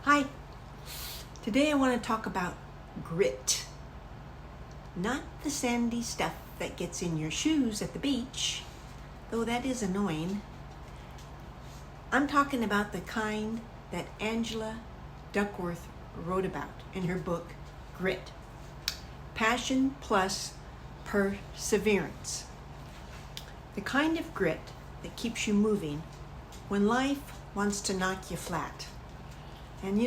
Hi, today I want to talk about grit. Not the sandy stuff that gets in your shoes at the beach, though that is annoying. I'm talking about the kind that Angela Duckworth wrote about in her book, Grit. Passion plus perseverance. The kind of grit that keeps you moving when life wants to knock you flat. And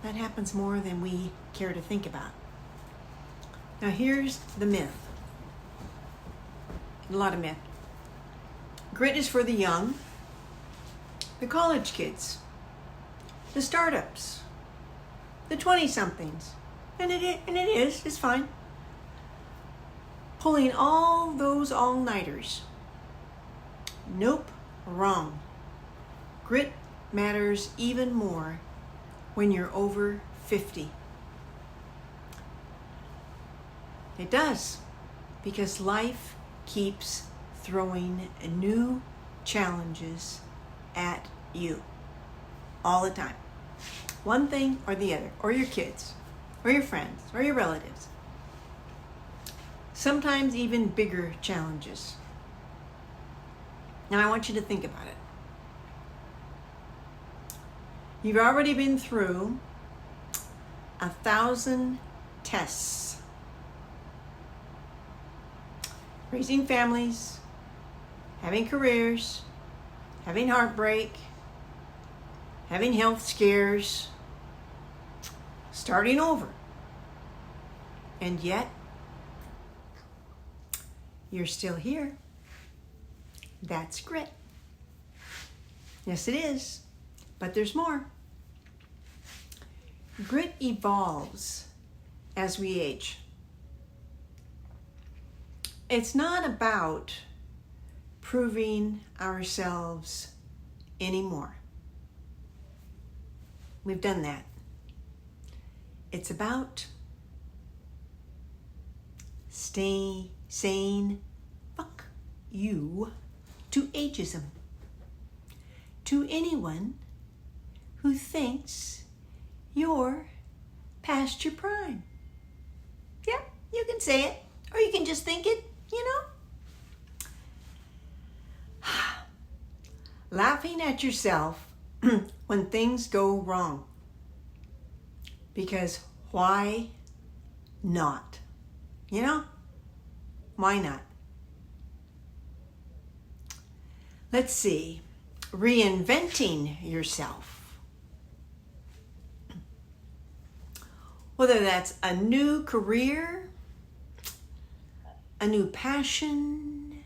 that happens more than we care to think about. Now here's the myth. A lot of myth. Grit is for the young, the college kids, the startups, the 20-somethings. And it's fine. Pulling all those all-nighters. Nope, wrong. Grit matters even more when you're over 50. It does, because life keeps throwing new challenges at you all the time. One thing or the other, or your kids, or your friends, or your relatives. Sometimes even bigger challenges. Now I want you to think about it. You've already been through 1,000 tests. Raising families, having careers, having heartbreak, having health scares, starting over. And yet, you're still here. That's grit. Yes, it is. But there's more. Grit evolves as we age. It's not about proving ourselves anymore. We've done that. It's about saying fuck you to ageism. To anyone who thinks you're past your prime. Yeah, you can say it, or you can just think it, Laughing at yourself when things go wrong. Because why not? Why not? Let's see. Reinventing yourself. Whether that's a new career, a new passion,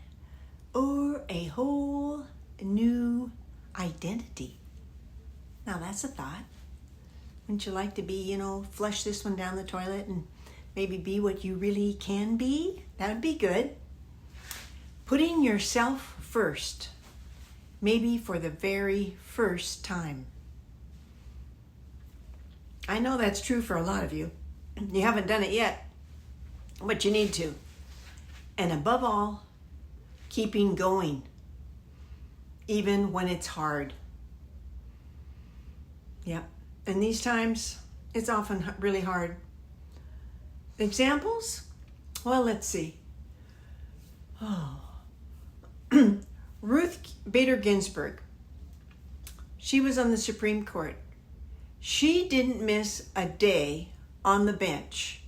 or a whole new identity. Now that's a thought. Wouldn't you like to be, flush this one down the toilet and maybe be what you really can be? That would be good. Putting yourself first. Maybe for the very first time. I know that's true for a lot of you. You haven't done it yet, but you need to. And above all, keeping going, even when it's hard. Yep. And these times, it's often really hard. Examples? Well, let's see. Ruth Bader Ginsburg. She was on the Supreme Court. She didn't miss a day on the bench,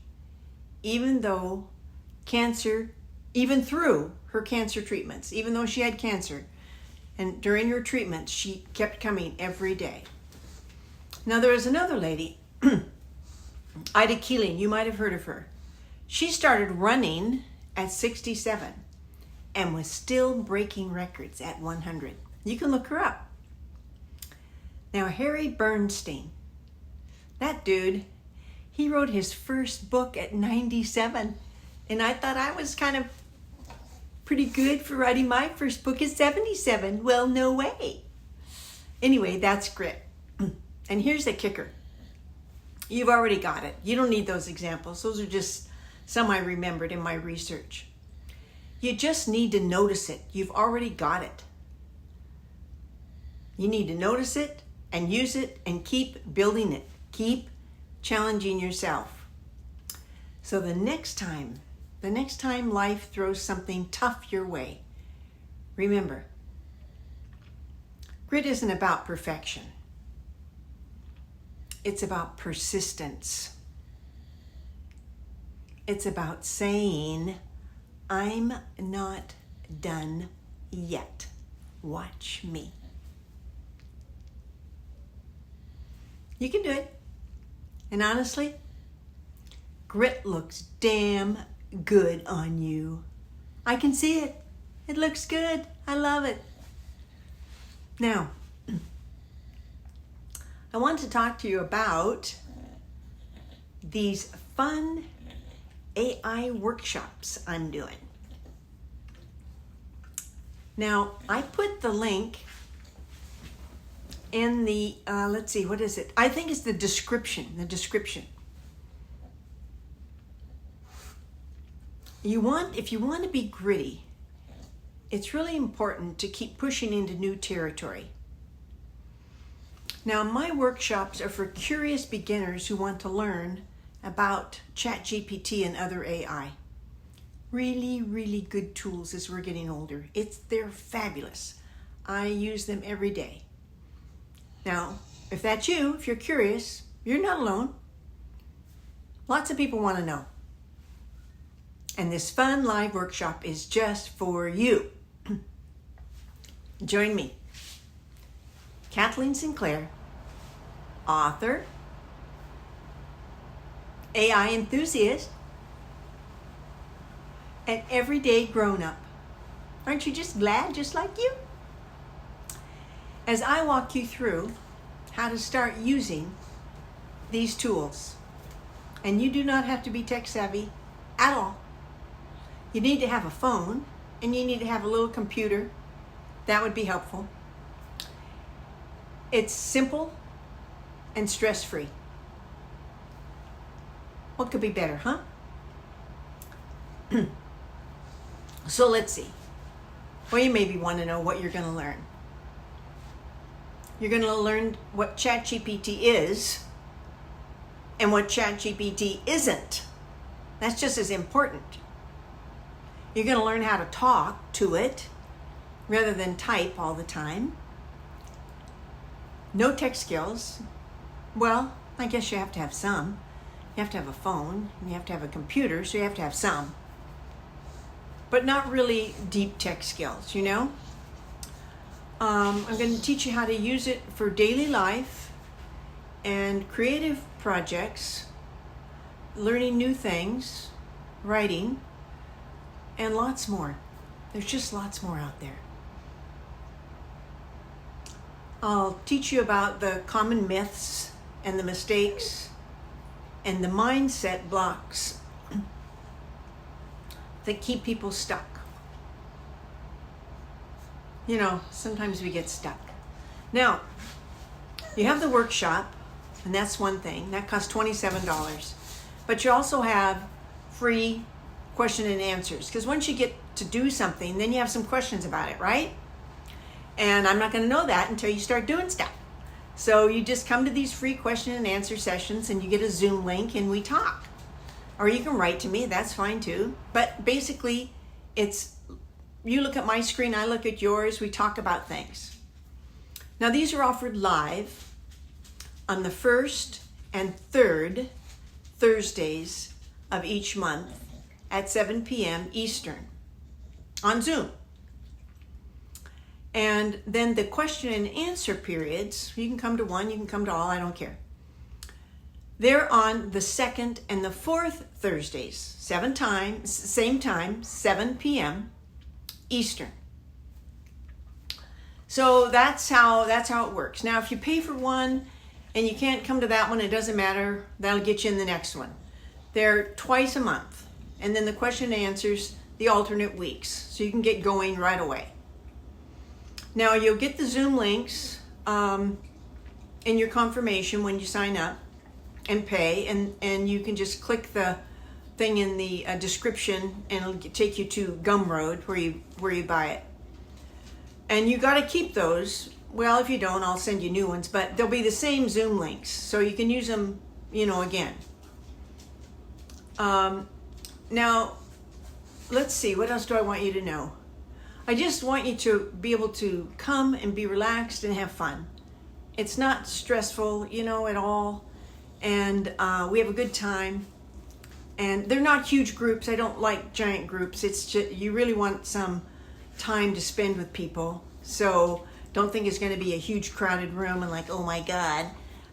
even through her cancer treatments, even though she had cancer. And during her treatments, she kept coming every day. Now there was another lady, Ida Keeling. You might have heard of her. She started running at 67 and was still breaking records at 100. You can look her up. Now Harry Bernstein, that dude, he wrote his first book at 97. And I thought I was kind of pretty good for writing my first book at 77. Well, no way. Anyway, that's grit. And here's the kicker. You've already got it. You don't need those examples. Those are just some I remembered in my research. You just need to notice it. You've already got it. You need to notice it and use it and keep building it. Keep challenging yourself. So the next time life throws something tough your way, remember, grit isn't about perfection. It's about persistence. It's about saying, I'm not done yet. Watch me. You can do it. And honestly, grit looks damn good on you. I can see it. It looks good. I love it. Now, I want to talk to you about these fun AI workshops I'm doing. Now, I put the link in the, let's see, what is it? I think it's the description. If you want to be gritty, it's really important to keep pushing into new territory. Now, my workshops are for curious beginners who want to learn about ChatGPT and other AI. Really, really good tools as we're getting older. They're fabulous. I use them every day. Now, if that's you, if you're curious, you're not alone. Lots of people want to know. And this fun live workshop is just for you. Join me. Kathleen Sinclair, author, AI enthusiast, and everyday grown-up. Aren't you just glad, just like you? As I walk you through how to start using these tools. And you do not have to be tech savvy at all. You need to have a phone and you need to have a little computer. That would be helpful. It's simple and stress-free. What could be better, huh? So let's see. Well, you maybe want to know what you're going to learn. You're going to learn what ChatGPT is and what ChatGPT isn't. That's just as important. You're going to learn how to talk to it rather than type all the time. No tech skills. Well, I guess you have to have some. You have to have a phone, and you have to have a computer, so you have to have some. But not really deep tech skills, you know? I'm going to teach you how to use it for daily life and creative projects, learning new things, writing, and lots more. There's just lots more out there. I'll teach you about the common myths and the mistakes and the mindset blocks that keep people stuck. You know, sometimes we get stuck. Now, you have the workshop, and that's one thing. That costs $27. But you also have free question and answers. Because once you get to do something, then you have some questions about it, right? And I'm not going to know that until you start doing stuff. So you just come to these free question and answer sessions and you get a Zoom link and we talk. Or you can write to me, that's fine too. But basically, it's you look at my screen, I look at yours, we talk about things. Now these are offered live on the first and third Thursdays of each month at 7 p.m. Eastern on Zoom. And then the question and answer periods, you can come to one, you can come to all, I don't care. They're on the second and the fourth Thursdays, same time, 7 p.m. Eastern. So that's how it works. Now, if you pay for one and you can't come to that one, it doesn't matter. That'll get you in the next one. They're twice a month. And then the question and answers, the alternate weeks. So you can get going right away. Now, you'll get the Zoom links in your confirmation when you sign up and pay. And you can just click the thing in the description and it'll take you to Gumroad where you buy it. And you got to keep those well, if you don't, I'll send you new ones, but they'll be the same Zoom links, so you can use them, again. Now, let's see, what else do I want you to know? I just want you to be able to come and be relaxed and have fun. It's not stressful, at all, and we have a good time. And they're not huge groups. I don't like giant groups. It's just, you really want some time to spend with people. So don't think it's going to be a huge crowded room and like, oh my God.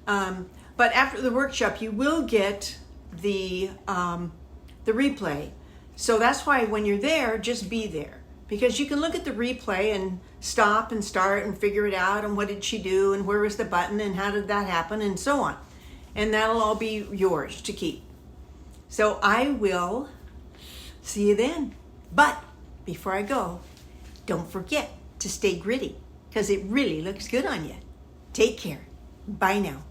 But after the workshop, you will get the replay. So that's why when you're there, just be there. Because you can look at the replay and stop and start and figure it out and what did she do and where was the button and how did that happen and so on. And that'll all be yours to keep. So I will see you then. But before I go, don't forget to stay gritty because it really looks good on you. Take care. Bye now.